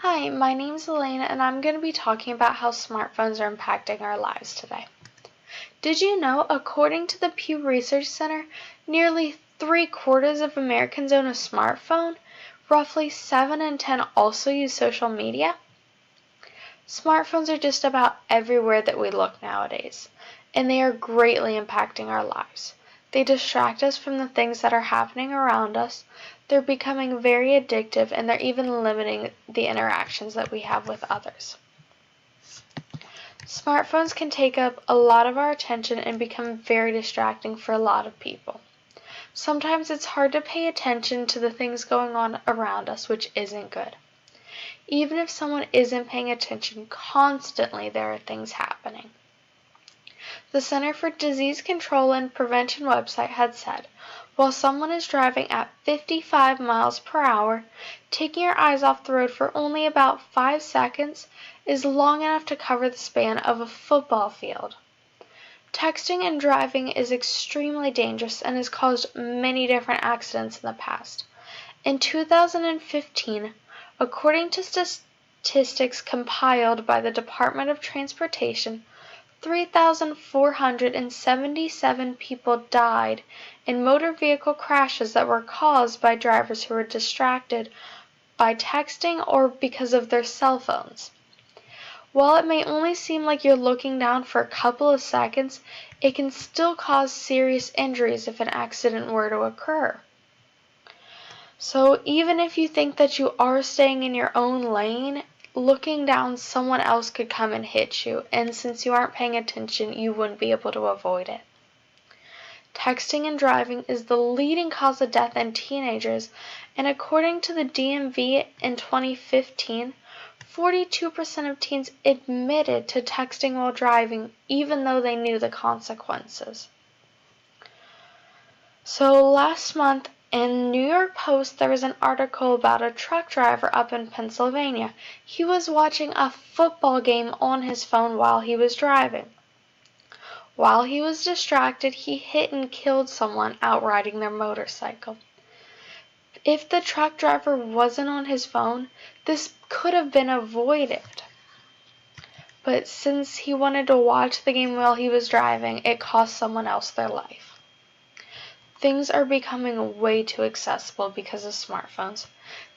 Hi, my name's Elena, and I'm going to be talking about how smartphones are impacting our lives today. Did you know, according to the Pew Research Center, nearly 3/4 of Americans own a smartphone? Roughly 7 in 10 also use social media? Smartphones are just about everywhere that we look nowadays, and they are greatly impacting our lives. They distract us from the things that are happening around us. They're becoming very addictive, and they're even limiting the interactions that we have with others. Smartphones can take up a lot of our attention and become very distracting for a lot of people. Sometimes it's hard to pay attention to the things going on around us, which isn't good. Even if someone isn't paying attention, constantly there are things happening. The Center for Disease Control and Prevention website had said, while someone is driving at 55 miles per hour, taking your eyes off the road for only about 5 seconds is long enough to cover the span of a football field. Texting and driving is extremely dangerous and has caused many different accidents in the past. In 2015, according to statistics compiled by the Department of Transportation, 3,477 people died in motor vehicle crashes that were caused by drivers who were distracted by texting or because of their cell phones. While it may only seem like you're looking down for a couple of seconds, it can still cause serious injuries if an accident were to occur. So even if you think that you are staying in your own lane, looking down, someone else could come and hit you, and since you aren't paying attention, you wouldn't be able to avoid it. Texting and driving is the leading cause of death in teenagers, and according to the DMV in 2015, 42% of teens admitted to texting while driving, even though they knew the consequences. So last month in New York Post, there was an article about a truck driver up in Pennsylvania. He was watching a football game on his phone while he was driving. While he was distracted, he hit and killed someone out riding their motorcycle. If the truck driver wasn't on his phone, this could have been avoided. But since he wanted to watch the game while he was driving, it cost someone else their life. Things are becoming way too accessible because of smartphones.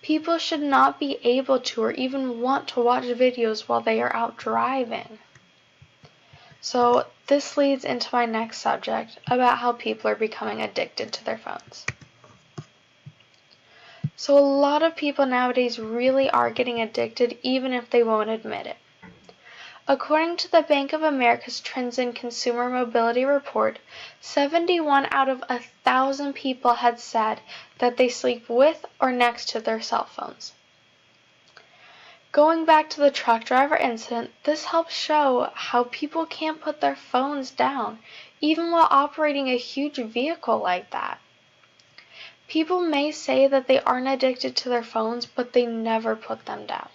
People should not be able to or even want to watch videos while they are out driving. So this leads into my next subject about how people are becoming addicted to their phones. So a lot of people nowadays really are getting addicted even if they won't admit it. According to the Bank of America's Trends in Consumer Mobility report, 71 out of 1,000 people had said that they sleep with or next to their cell phones. Going back to the truck driver incident, this helps show how people can't put their phones down, even while operating a huge vehicle like that. People may say that they aren't addicted to their phones, but they never put them down.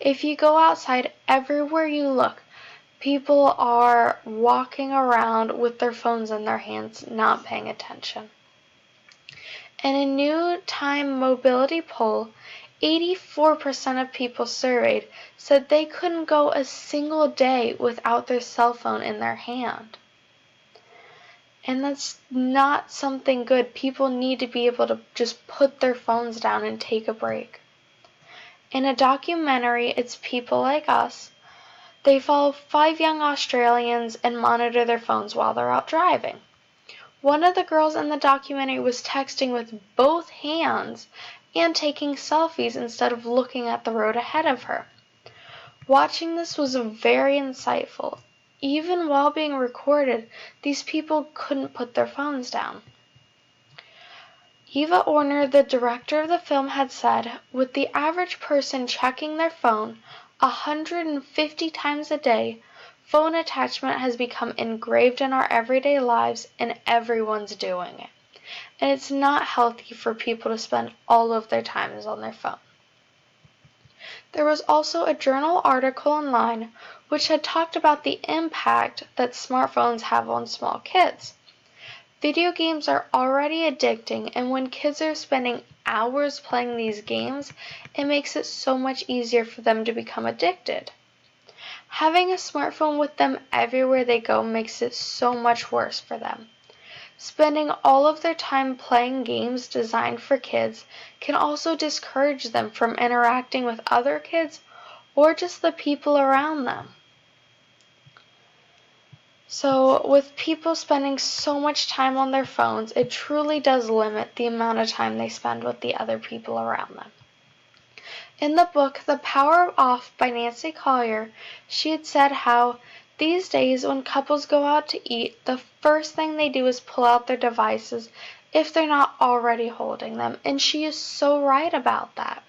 If you go outside, everywhere you look, people are walking around with their phones in their hands, not paying attention. In a new Time Mobility poll, 84% of people surveyed said they couldn't go a single day without their cell phone in their hand. And that's not something good. People need to be able to just put their phones down and take a break. In a documentary, It's People Like Us, they follow 5 young Australians and monitor their phones while they're out driving. One of the girls in the documentary was texting with both hands and taking selfies instead of looking at the road ahead of her. Watching this was very insightful. Even while being recorded, these people couldn't put their phones down. Eva Orner, the director of the film, had said, with the average person checking their phone 150 times a day, phone attachment has become engraved in our everyday lives and everyone's doing it. And it's not healthy for people to spend all of their time on their phone. There was also a journal article online which had talked about the impact that smartphones have on small kids. Video games are already addicting, and when kids are spending hours playing these games, it makes it so much easier for them to become addicted. Having a smartphone with them everywhere they go makes it so much worse for them. Spending all of their time playing games designed for kids can also discourage them from interacting with other kids or just the people around them. So, with people spending so much time on their phones, it truly does limit the amount of time they spend with the other people around them. In the book The Power of Off by Nancy Collier, she had said how these days when couples go out to eat, the first thing they do is pull out their devices if they're not already holding them, and she is so right about that.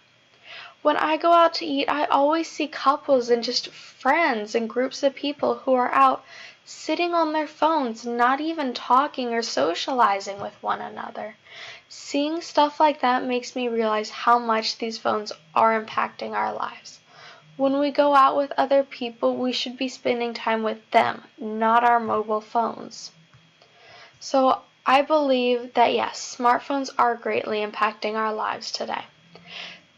When I go out to eat, I always see couples and just friends and groups of people who are out sitting on their phones, not even talking or socializing with one another. Seeing stuff like that makes me realize how much these phones are impacting our lives. When we go out with other people, we should be spending time with them, not our mobile phones. So I believe that yes, smartphones are greatly impacting our lives today.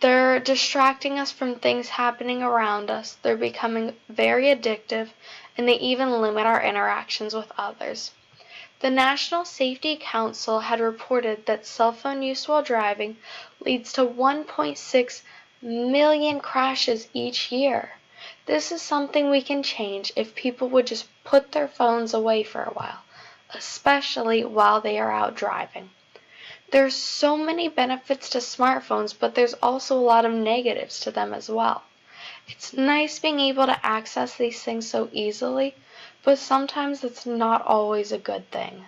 They're distracting us from things happening around us, they're becoming very addictive, and they even limit our interactions with others. The National Safety Council had reported that cell phone use while driving leads to 1.6 million crashes each year. This is something we can change if people would just put their phones away for a while, especially while they are out driving. There's so many benefits to smartphones, but there's also a lot of negatives to them as well. It's nice being able to access these things so easily, but sometimes it's not always a good thing.